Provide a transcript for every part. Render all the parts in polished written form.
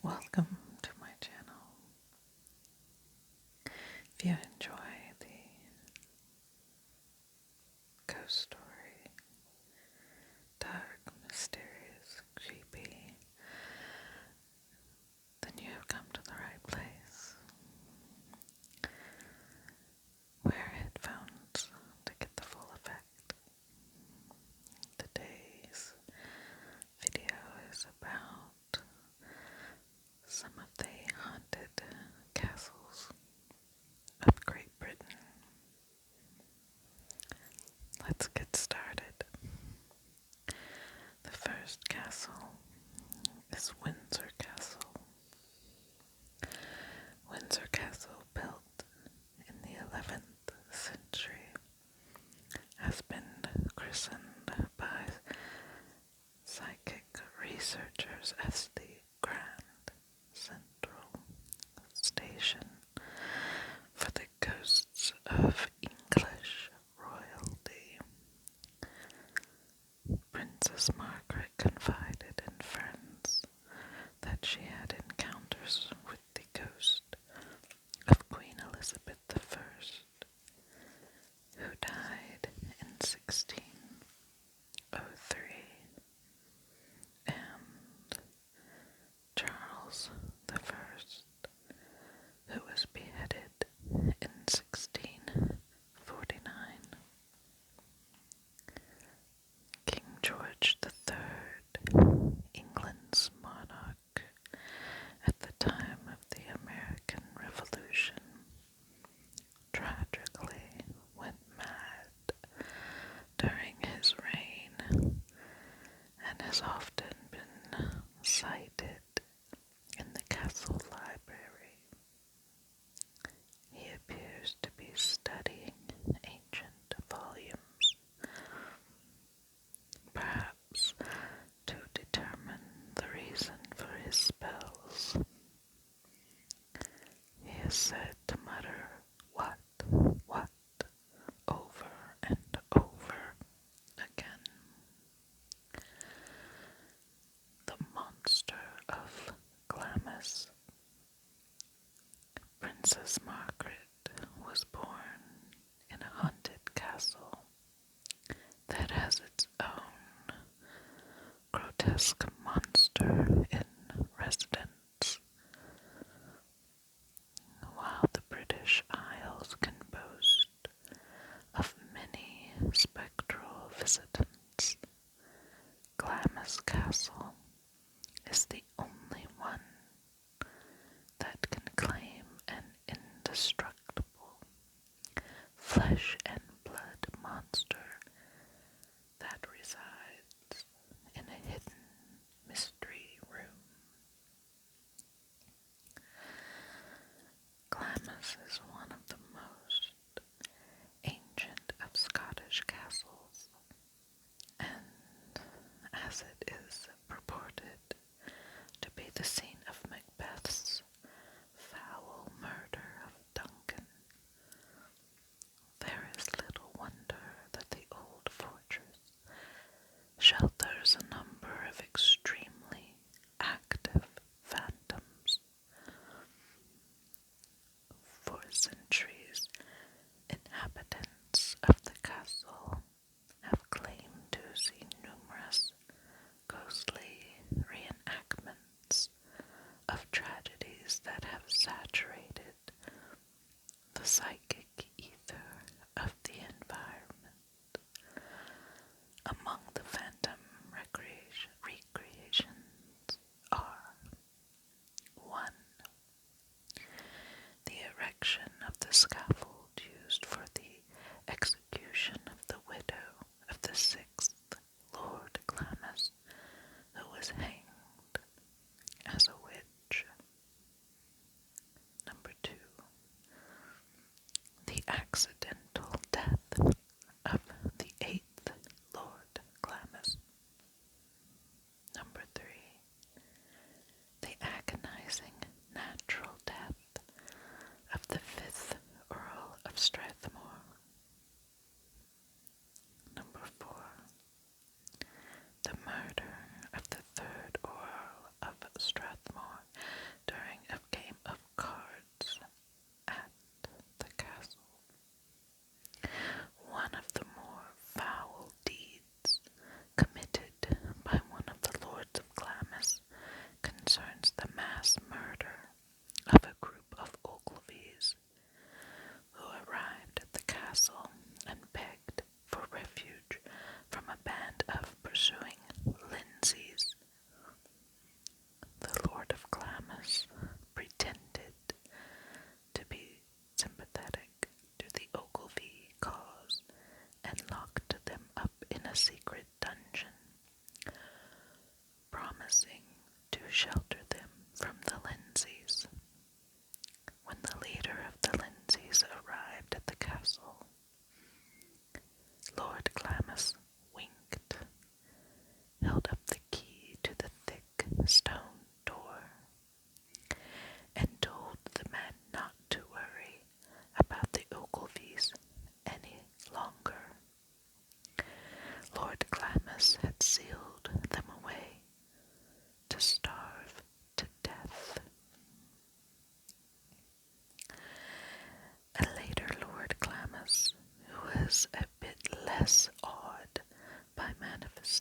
Welcome to my channel. If you enjoy the ghost story, dark, mysterious, creepy, then you have come to the right place. Wear headphones to get the full effect. Today's video is about some of the haunted castles of Great Britain. Let's get started. The first castle is Windsor Castle. Windsor Castle, built in the 11th century, has been christened by psychic researchers as the Grand Central Station for the ghosts of English royalty. Princess Margaret confided in friends that she had encounters with the ghost of Queen Elizabeth I, who died in 1603, and Charles I, who was beheaded in 1649. King George III, England's monarch at the time of the American Revolution, tragically went mad during his reign and has often been cited in the castle library. He appears to be studying ancient volumes, perhaps to determine the reason for his spells. He is said to mutter, what, over and over again. The Monster of Glamis. Princess Margaret was born in a haunted castle that has its own grotesque monster in residence. While the British Isles can boast of many spectral visitants, Glamis Castle is the only one that can claim an indestructible flesh and blood monster that resides in a hidden mystery room.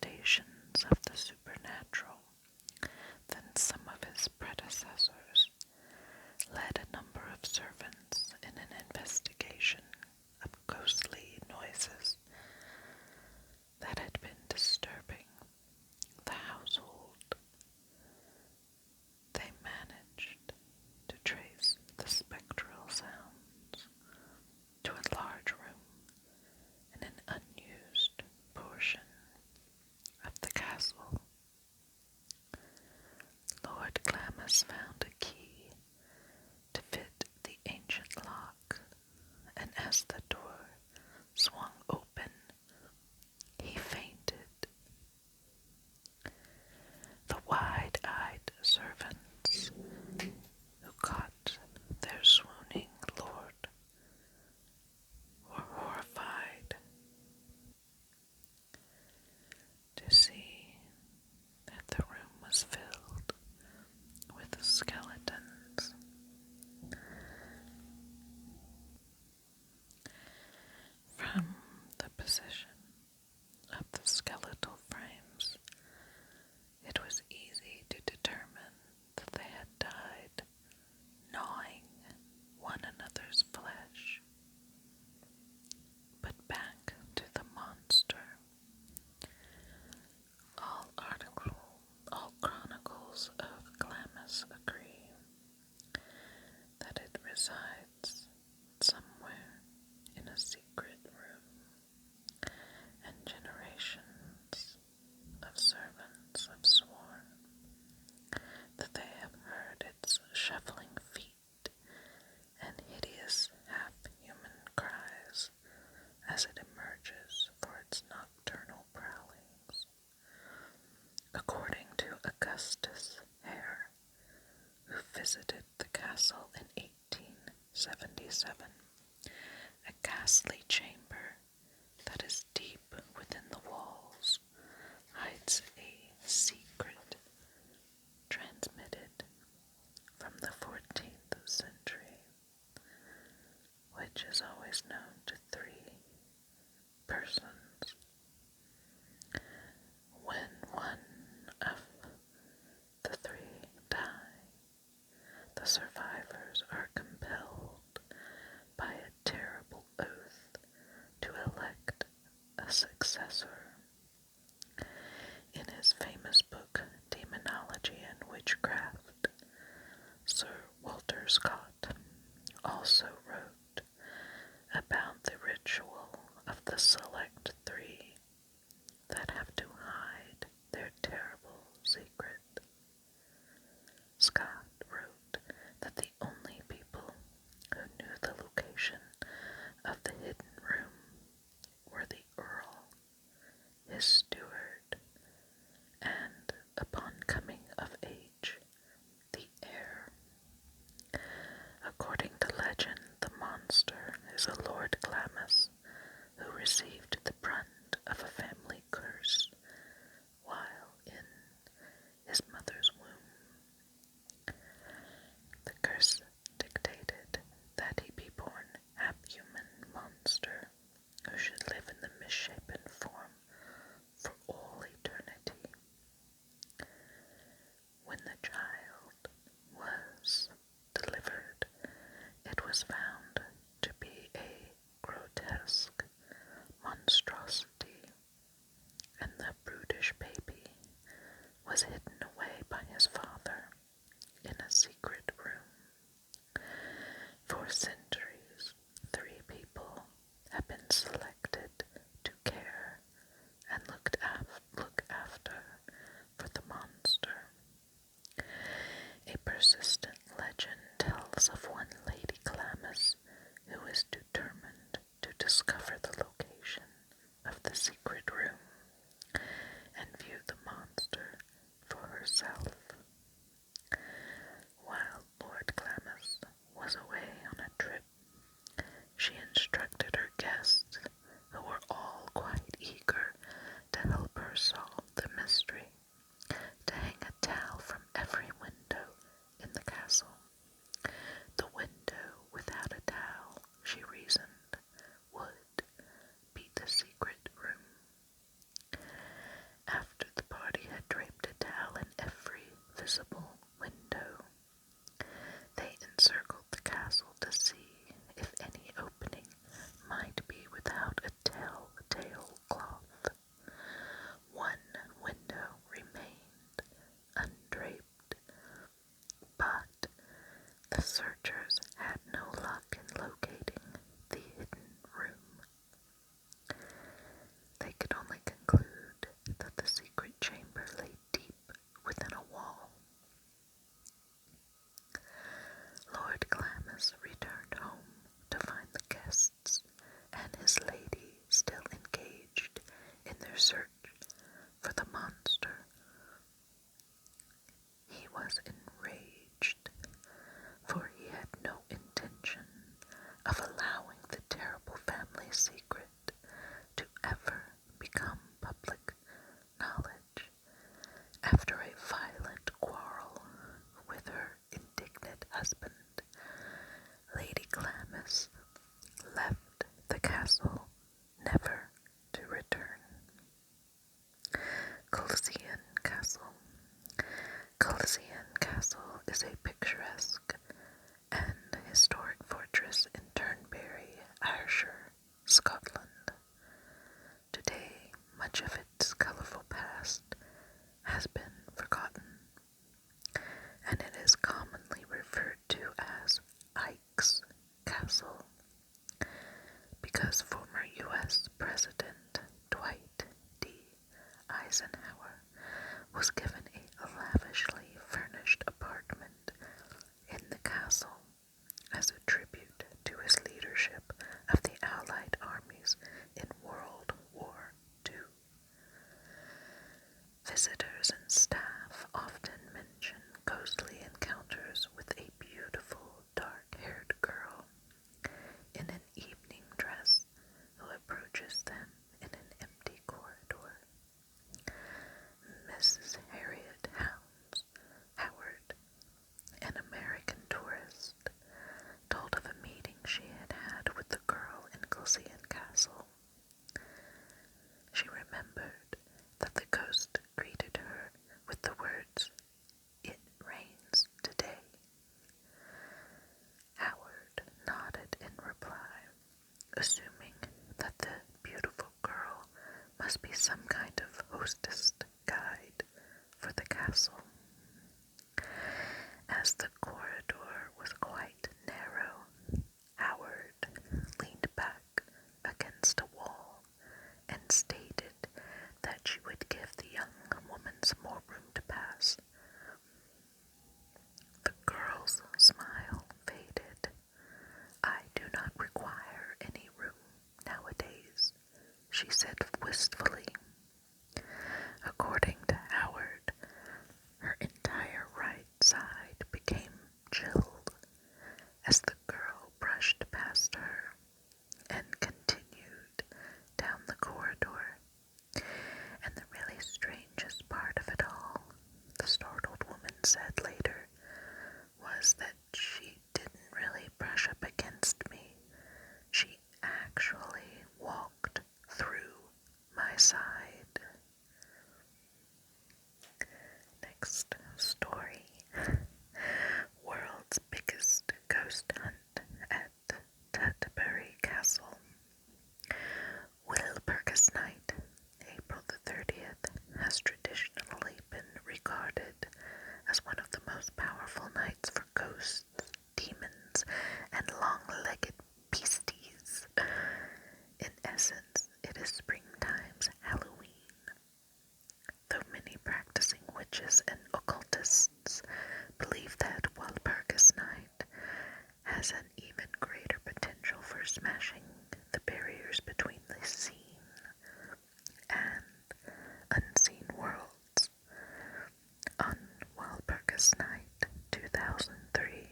manifestations of the supernatural than some of his predecessors, led a number of servants in an investigation of ghostly noises that had been disturbing the household. They managed to trace the spectral sounds to a large room in an unused portion of the castle. Lord Glamis found a key to fit the ancient lock, and as the door swung open, he fainted. The wide-eyed servants who caught their swooning lord were horrified to see that the room was filled with skeletons. From the position of the skeletal frames, it was easy to determine that they had died gnawing one another's flesh. But back to the monster. All chronicles of Glamis agree that it resides somewhere in a secret room, and generations of servants have sworn that they have heard its shuffling feet and hideous half-human cries as it emerges for its nocturnal prowlings. According to Augustus Hare, who visited the castle in 1877, a ghastly chamber that is deep within the walls hides a secret transmitted from the 14th century, which is always known to 3 persons. When one of the 3 die, the survivors are compelled by a terrible oath to elect a successor. In his famous book, Demonology and Witchcraft, Sir Walter Scott also wrote about the ritual of the select 3 that have to hide their terrible secret. Scott wrote that the only people who knew the location of the hidden room were the Earl, his steward, and, upon coming of age, the heir. According to legend, the monster is a Lord Glamis who received the brunt of a family curse while in his mother's womb. The curse dictated that he be born half-human monster who should live in the misshapen form for all eternity. When the child was delivered, it was found to be a grotesque monstrosity, and the brutish baby was hidden away by his father in a secret room. For centuries, 3 people have been selected to care and look after for the monster. A persistent legend tells of one Lady Glamis who is determined to discover the location of the secret room and view the monster for Scotland. Today, much of its colourful past has been forgotten, and it is commonly referred to as Ike's Castle, because former U.S. President Dwight D. Eisenhower was given a lavishly furnished apartment in the castle as a tribute to his leadership of the Allied armies in World War II. Visitors and staff often mention ghostly encounters with a beautiful dark-haired girl in an evening dress who approaches them in an empty corridor. Mrs. Harriet Howard, an American tourist, told of a meeting she had had with the girl in Glamis Castle. She remembered that the ghost greeted her with the words, "It rains today." Howard nodded in reply, assuming that the beautiful girl must be some kind of hostess guide for the castle. As the corridor was quite narrow, Howard leaned back against a wall and stated that she would give the young woman some more room to pass. The girl's smile faded. "I do not require any room nowadays," she said wistfully. According to Howard, her entire right side became chilled as the girl brushed past her and continued down the corridor. And the really strangest part of it all, the startled woman said later, was that she didn't really brush up against me. She actually walked through my side. Next story. World's biggest ghost hunt at Uttleberry Castle. Wilburgis Night, April the 30th, has traditionally been regarded as one of the most powerful nights for ghosts, demons, and long-legged beasties. In essence, it is springtime's Halloween. Though many practicing witches and occultists believe that Walpurgis Night has an even greater potential for smashing the barriers between the seen and unseen worlds. On Walpurgis Night 2003,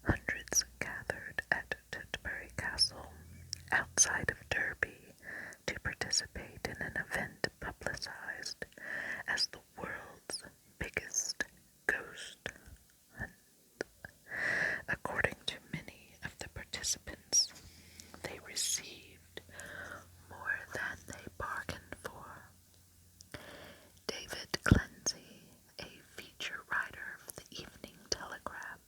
hundreds gathered at Uttleberry Castle outside of Derby to participate in an event publicized as the world's biggest ghost hunt. According to many of the participants, they received more than they bargained for. David Clancy, a feature writer for the Evening Telegraph,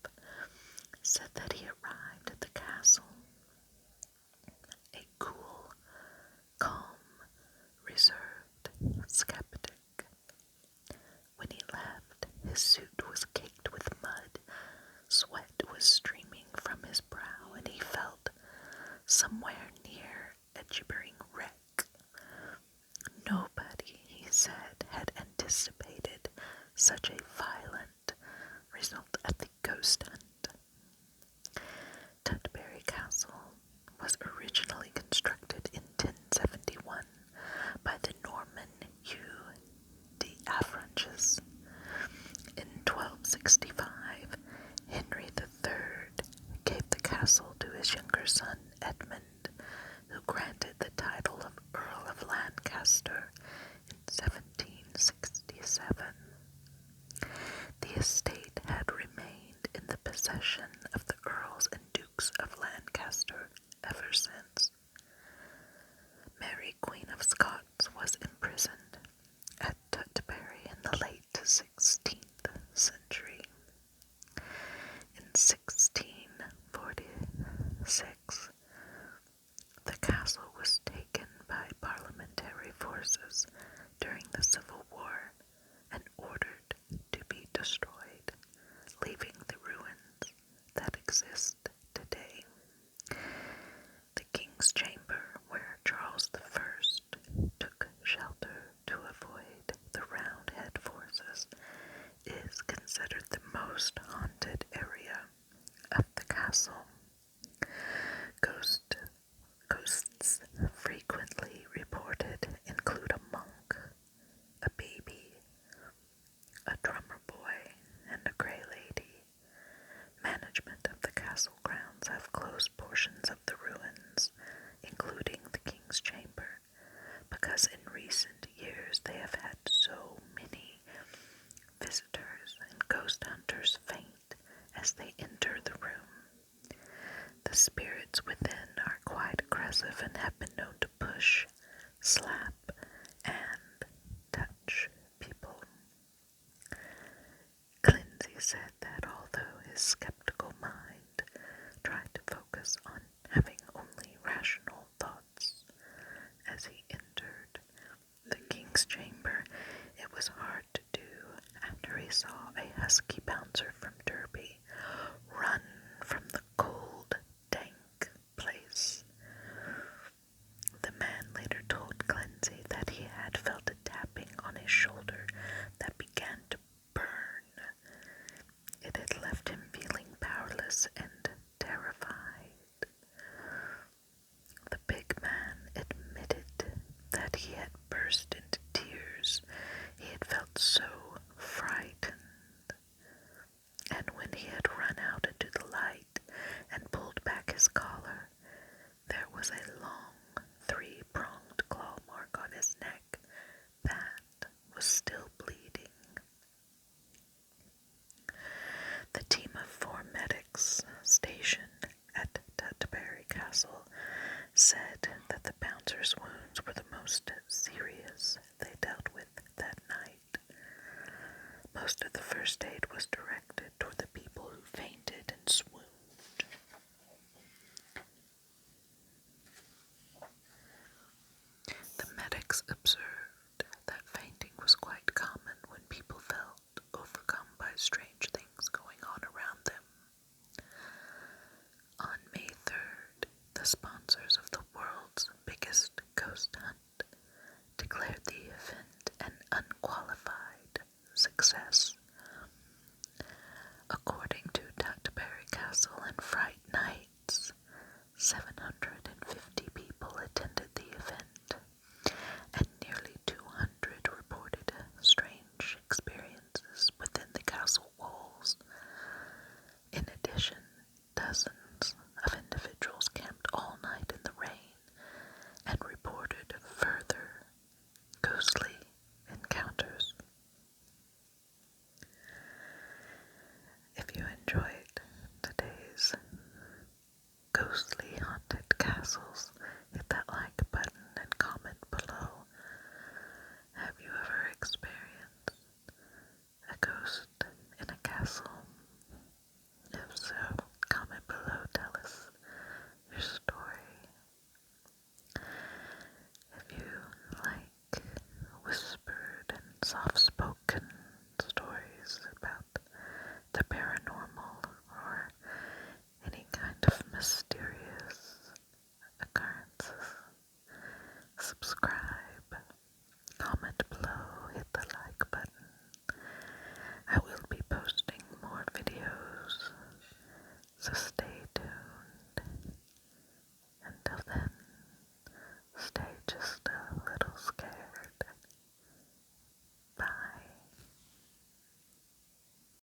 said that he arrived at the castle a cool, calm, reserved skeptic. When he left, his suit was caked with mud, sweat was streaming from his brow, and he felt somewhere near a gibbering wreck. Nobody, he said, had anticipated such a violent result at the ghost hunt. Uttleberry Castle was originally constructed in 1071 by the Norman Hugh de Avranches. In 1265, Henry III gave the castle to his younger son Edmund, who granted the title of Earl of Lancaster in 1767. The estate had remained in the possession of the Earls and Dukes of Lancaster ever since. exist today. The King's Chamber, where Charles I took shelter to avoid the Roundhead forces, is considered the most haunted area of the castle. Ghosts frequently reported include a monk, a baby, a drummer boy, and a grey lady. Management of the castle grounds have closed portions of the ruins, including the King's Chamber, because in recent years they have had so many visitors and ghost hunters faint as they enter the room. The spirits within are quite aggressive and have been known to push, slap, and touch people. Lindsay said that although his skeptical mind tried to focus on having only rational thoughts as he entered the King's Chamber, it was hard to do after he saw a husky bouncer from Derby run from the cold, dank place. The man later told Lindsay that he had felt a tapping on his shoulder that began to burn. It had left him feeling powerless and terrified. The big man admitted that he had burst into tears. He had felt so frightened. And when he had run out into the light and pulled back his collar, there was a long, three-pronged claw mark on his neck that was still bleeding. The team of 4 medics stationed at Uttleberry Castle said that the bouncer's wounds were the most serious they dealt with that night. Most of the first aid was directed toward the people who fainted and swooned. The medics observed that fainting was quite common when people felt overcome by strange things going on around them. On May 3rd, the sponsors of the world's biggest ghost hunt declared the event an unqualified success. According to Uttleberry Castle and Fright Nights, 750 people attended the event, and nearly 200 reported strange experiences within the castle walls. In addition, dozens of individuals camped all night in the rain and reported further ghostly encounters. If you enjoyed today's ghostly haunted castles, hit that like button and comment below. Have you ever experienced a ghost in a castle? If so, comment below, tell us your story. If you like whispered and soft-spoken stories about the paranormal or any kind of mysterious occurrences, subscribe, comment below, hit the like button. I will be posting more videos, so